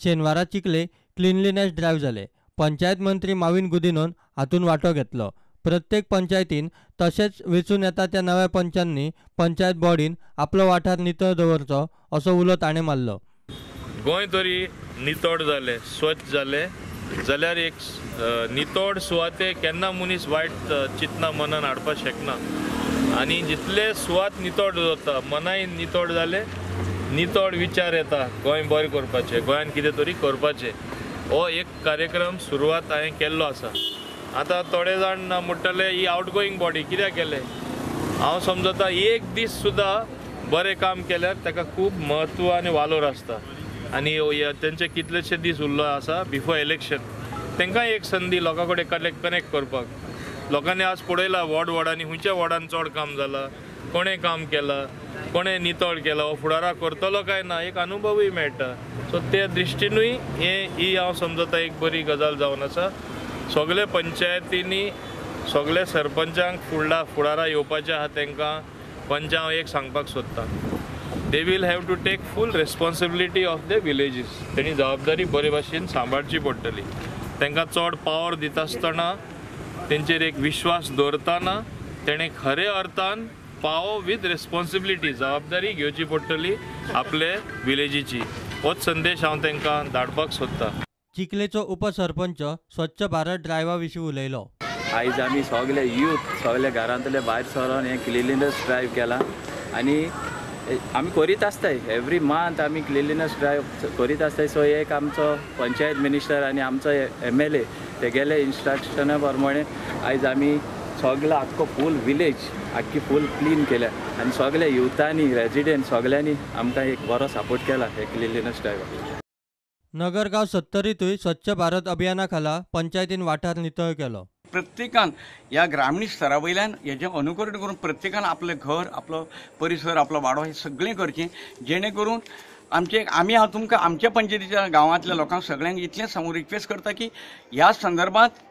शेनवारा Chikhale cleanliness drive जाले। पंचायत मंत्री माविन गुदिन्होन हातून वांटो घेतलो। प्रत्येक पंचायतीन तशेंच वेंचून येता त्या नव्या पंचांनी पंचायत बॉडीन आपलो वाठार नितळ दवरचो असो उलो ताणें मारलो। गोंय तरी नितळ जाले, स्वच्छ जाले जाल्यार एक नितळ सुवाते केन्ना मनीस वायट चिंतना मनान हाडपाक शकना। आनी जितले सुवात नितळ जाता, मनाय नितळ जाले, नितळ विचार येता गोंय बरें करपाचें, गोंयान कितें तरी करपाचें। हो एक कार्यक्रम सुरवात हांवें केल्लो आसा। आतां थोडे जाण म्हणटले ही आउटगोईंग बॉडी कित्याक केलें। हांव समजता एक दीस सुद्दां बरें काम केल्यार ताका खूब म्हत्व आनी वालोर आसता। आनी तेंचे कितलेशे दीस उरलो आसा बिफोर इलेक्शन, तांकां एक संदी लोकां कडेन कनेक्ट करपाक। लोकांनी आज पळयला वॉर्डांनी खंयच्या वॉर्डान चड काम जालां, कोणें काम केलां, कोणें नितळ केला, हो फुडाराक करतलो काय ना एक अनुभवूय मेळटा। सो ते दृश्टीनूय ही हांव समजता एक बरी गजाल जावन आसा। सगळे पंचायतींनी सगळे सरपंचांक फुडारा येवपाचे आहा तांकां पंचां हांव एक सांगपाक सोदतां, they will have to take full responsibility of the villages. तेणी जबाबदारी बरे भाशेन सांबाळची पडटली। तांकां चड पावर दिता आसतना तेंचेर एक विश्वास दवरतना तेणें खरे अर्थान पाव विथ रेस्पॉन्सिबिलिटी जबाबदारी घेवची पडटली आपले विलेजीची। होच संदेश हांव तांकां धाडपाक सोदतां। चिखलेचो उपसरपंच स्वच्छ भारत ड्रायव्हा विशीं उलयलो। आयज आमी सगळे यूथ सगळे घरांतले भायर सरोन हें क्लिनलीनेस ड्रायव्ह केला आनी आमी करीत आसताय एवरी मंथ आमी क्लिनलीनेस ड्रायव्ह करीत आसताय। सो एक आमचो पंचायत मिनिस्टर आनी आमचो MLA तेगेले इन्स्ट्रक्शना प्रमाणे आयज आमी सगळो आख्खो फूल विलेज आख्खी फूल क्लीन केल्या आनी सगळे युथांनी रेजिडेंट सगळ्यांनी आमकां एक बरो सपोर्ट केला हे क्लिनलीनेस ड्रायव्हाक। नगरगांव 70तूय स्वच्छ भारत अभियाना खाला पंचायतीन वाठार नितळ केलो। प्रत्येकान या ग्रामीण स्तरा वयल्यान हेजें अनुकरण करून प्रत्येकान आपलें घर, आपलो परिसर, आपलो वाडो हें सगळें करचें, जेणे करून आमी हांव तुमकां आमच्या पंचायतीच्या गांवांतल्या लोकांक सगळ्यांक इतलें सांगून रिक्वेस्ट करता की ह्या संदर्भात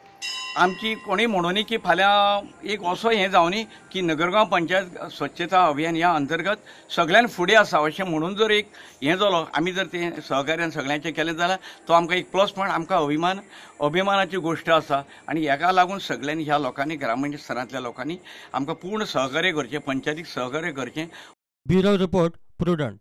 आमची कोणी म्हणून की फाल्यां एक असो हें जावनी की नगरगांव पंचायत स्वच्छता अभियान ह्या अंतर्गत सगळ्यान फुडें आसा अशें म्हणून जर एक हें जालो, आमी जर तें सहकार्यान सगळ्यांचें केलें जाल्यार तो आमकां एक प्लस पॉयंट, आमकां अभिमानाची गोश्ट आसा। आनी हेका लागून सगळ्यांनी ह्या लोकांनी ग्रामीण स्तरांतल्या लोकांनी आमकां पूर्ण सहकार्य करचें, पंचायतीक सहकार्य करचें। Bureau report prudent.